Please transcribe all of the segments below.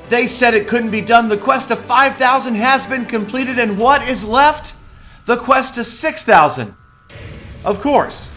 They said it couldn't be done. The quest to 5,000 has been completed, and what is left? The quest to 6,000. Of course.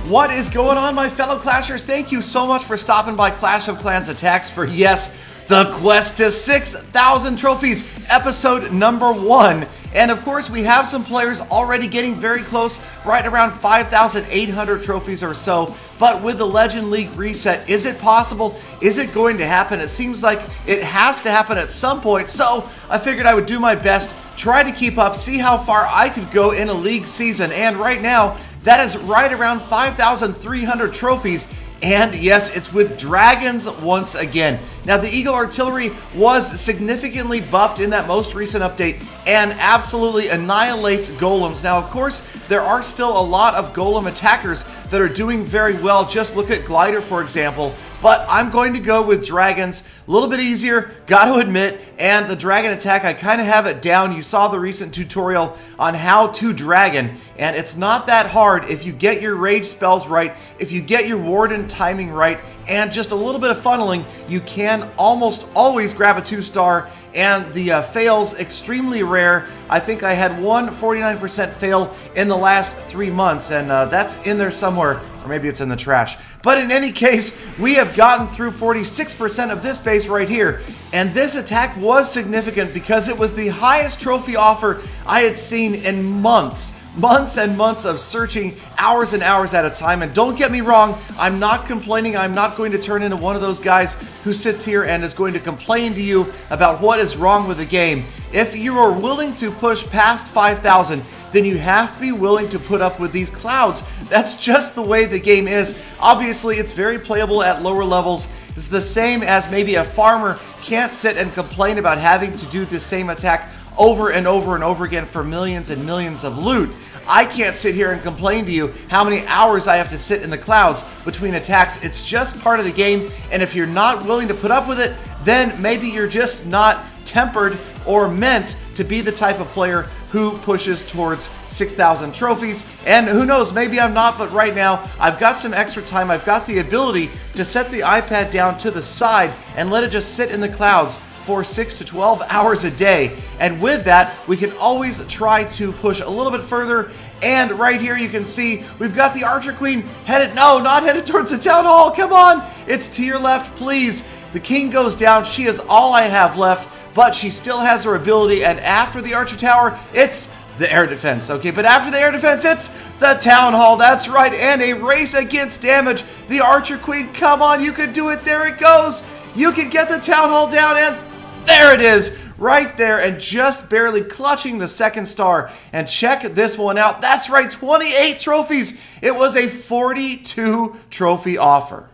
What is going on, my fellow Clashers? Thank you so much for stopping by Clash of Clans Attacks for, yes, the quest to 6,000 trophies, episode number 1. And of course, we have some players already getting very close, right around 5,800 trophies or so. But with the Legend League reset, is it possible? Is it going to happen? It seems like it has to happen at some point. So I figured I would do my best, try to keep up, see how far I could go in a league season. And right now, that is right around 5,300 trophies. And yes, it's with dragons once again. Now, the Eagle Artillery was significantly buffed in that most recent update and absolutely annihilates golems. Now, of course, there are still a lot of golem attackers that are doing very well. Just look at Glider, for example. But I'm going to go with dragons. A little bit easier, got to admit. And the dragon attack, I kind of have it down. You saw the recent tutorial on how to dragon. And it's not that hard if you get your rage spells right, if you get your warden timing right, and just a little bit of funneling, you can almost always grab a 2-star. And the fail's extremely rare. I think I had one 49% fail in the last 3 months, and that's in there somewhere, or maybe it's in the trash. But in any case, we have gotten through 46% of this base right here, and this attack was significant because it was the highest trophy offer I had seen in months. Months and months of searching, hours and hours at a time. And don't get me wrong, I'm not complaining. I'm not going to turn into one of those guys who sits here and is going to complain to you about what is wrong with the game. If you are willing to push past 5,000, then you have to be willing to put up with these clouds. That's just the way the game is. Obviously, it's very playable at lower levels. It's the same as maybe a farmer can't sit and complain about having to do the same attack over and over and over again for millions and millions of loot. I can't sit here and complain to you how many hours I have to sit in the clouds between attacks. It's just part of the game, and if you're not willing to put up with it, then maybe you're just not tempered or meant to be the type of player who pushes towards 6,000 trophies. And who knows, maybe I'm not, but right now I've got some extra time. I've got the ability to set the iPad down to the side and let it just sit in the clouds for 6 to 12 hours a day. And with that, we can always try to push a little bit further. And right here you can see we've got the Archer Queen headed, no, not headed towards the Town Hall. Come on, it's to your left, please. The King goes down. She is all I have left, but she still has her ability. And after the Archer Tower, it's the air defense. Okay, but after the air defense, it's the Town Hall. That's right, and a race against damage. The Archer Queen, come on, you could do it. There it goes. You can get the Town Hall down, and there it is, right there, and just barely clutching the 2nd star. And check this one out. That's right, 28 trophies. It was a 42 trophy offer.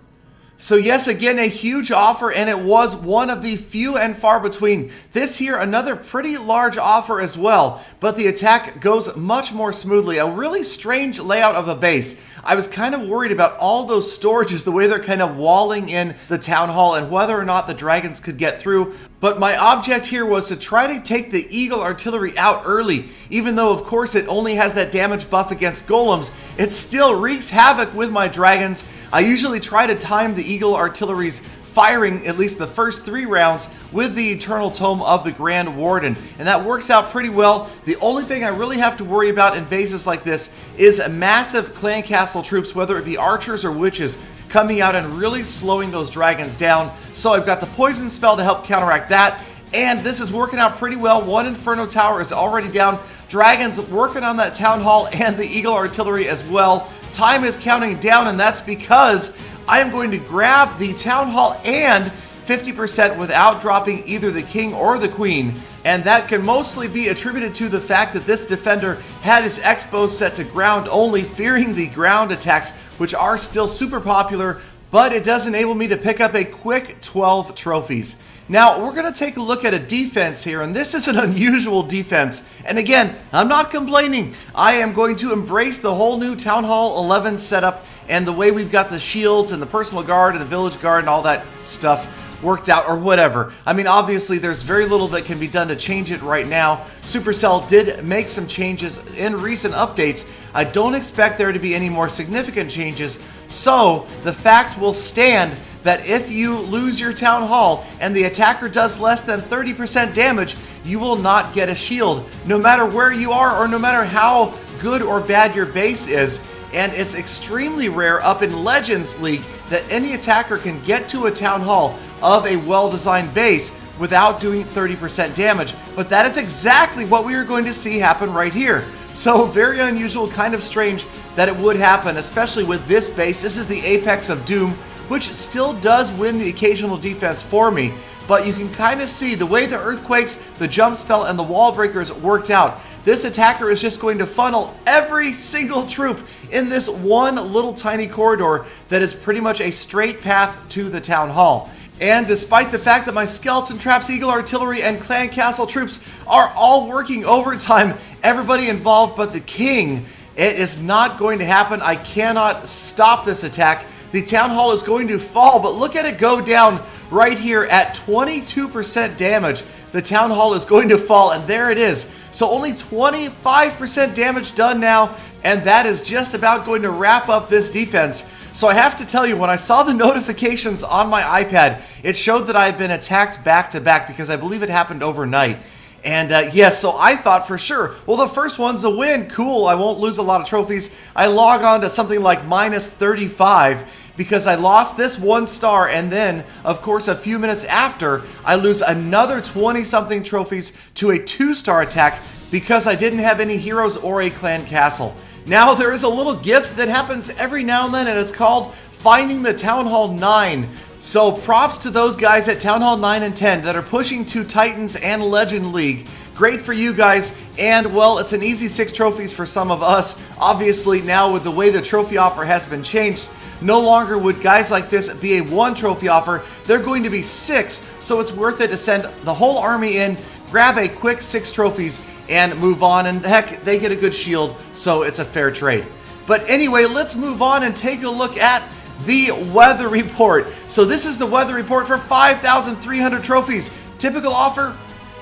So yes, again, a huge offer, and it was one of the few and far between. This here, another pretty large offer as well, but the attack goes much more smoothly. A really strange layout of a base. I was kind of worried about all those storages, the way they're kind of walling in the Town Hall, and whether or not the dragons could get through. But my object here was to try to take the Eagle Artillery out early. Even though, of course, it only has that damage buff against golems, it still wreaks havoc with my dragons. I usually try to time the Eagle Artillery's firing at least the first 3 rounds with the Eternal Tome of the Grand Warden, and that works out pretty well. The only thing I really have to worry about in bases like this is massive clan castle troops, whether it be archers or witches, coming out and really slowing those dragons down. So I've got the poison spell to help counteract that, and this is working out pretty well. One Inferno Tower is already down. Dragons working on that Town Hall and the Eagle Artillery as well. Time is counting down, and that's because I am going to grab the Town Hall and 50% without dropping either the King or the Queen. And that can mostly be attributed to the fact that this defender had his X-bow set to ground only, fearing the ground attacks, which are still super popular, but it does enable me to pick up a quick 12 trophies. Now, we're going to take a look at a defense here, and this is an unusual defense. And again, I'm not complaining. I am going to embrace the whole new Town Hall 11 setup and the way we've got the shields and the personal guard and the village guard and all that stuff. worked out or whatever. I mean, obviously there's very little that can be done to change it right now. Supercell did make some changes in recent updates. I don't expect there to be any more significant changes, so the fact will stand that if you lose your Town Hall and the attacker does less than 30% damage, you will not get a shield, no matter where you are or no matter how good or bad your base is. And it's extremely rare up in Legends League that any attacker can get to a Town Hall of a well-designed base without doing 30% damage. But that is exactly what we are going to see happen right here. So very unusual, kind of strange that it would happen, especially with this base. This is the apex of Doom, which still does win the occasional defense for me. But you can kind of see the way the Earthquakes, the Jump Spell, and the Wall Breakers worked out. This attacker is just going to funnel every single troop in this one little tiny corridor that is pretty much a straight path to the Town Hall. And despite the fact that my Skeleton Traps, Eagle Artillery, and Clan Castle troops are all working overtime, everybody involved but the King, it is not going to happen. I cannot stop this attack. The Town Hall is going to fall, but look at it go down right here at 22% damage. The Town Hall is going to fall, and there it is. So only 25% damage done now, and that is just about going to wrap up this defense. So I have to tell you, when I saw the notifications on my iPad, it showed that I had been attacked back to back because I believe it happened overnight. And yes, so I thought for sure, well, the first one's a win. Cool, I won't lose a lot of trophies. I log on to something like minus 35 because I lost this 1 star, and then, of course, a few minutes after, I lose another 20-something trophies to a 2-star attack because I didn't have any heroes or a clan castle. Now, there is a little gift that happens every now and then, and it's called Finding the Town Hall 9. So props to those guys at Town Hall 9 and 10 that are pushing to Titans and Legend League. Great for you guys, and well, it's an easy 6 trophies for some of us. Obviously, now with the way the trophy offer has been changed, no longer would guys like this be a 1 trophy offer. They're going to be 6, so it's worth it to send the whole army in, grab a quick 6 trophies, and move on. And heck, they get a good shield, so it's a fair trade. But anyway, let's move on and take a look at the weather report. So this is the weather report for 5,300 trophies. Typical offer?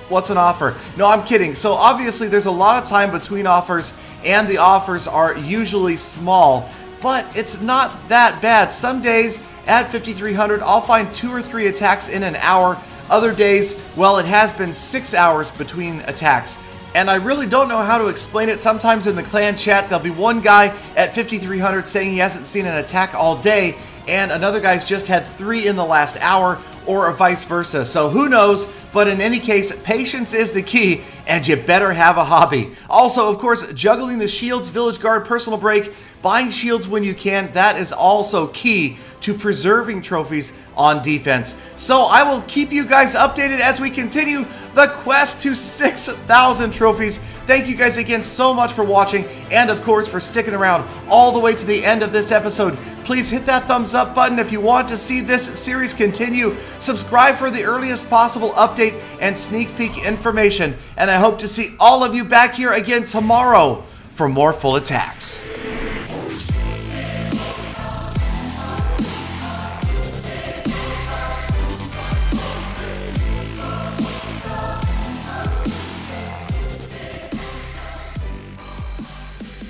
What's an offer? No, I'm kidding. So obviously there's a lot of time between offers, and the offers are usually small, but it's not that bad. Some days at 5,300, I'll find 2 or 3 attacks in an hour. Other days, well, it has been 6 hours between attacks. And I really don't know how to explain it. Sometimes in the clan chat, there'll be one guy at 5,300 saying he hasn't seen an attack all day, and another guy's just had 3 in the last hour, or vice versa. So who knows? But in any case, patience is the key, and you better have a hobby. Also, of course, juggling the shields, village guard, personal break, buying shields when you can, that is also key to preserving trophies on defense. So I will keep you guys updated as we continue the quest to 6,000 trophies. Thank you guys again so much for watching, and of course for sticking around all the way to the end of this episode. Please hit that thumbs up button if you want to see this series continue. Subscribe for the earliest possible update and sneak peek information. And I hope to see all of you back here again tomorrow for more full attacks.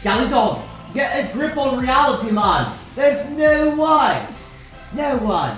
Galley Dog, get a grip on reality, man. There's no one. No one.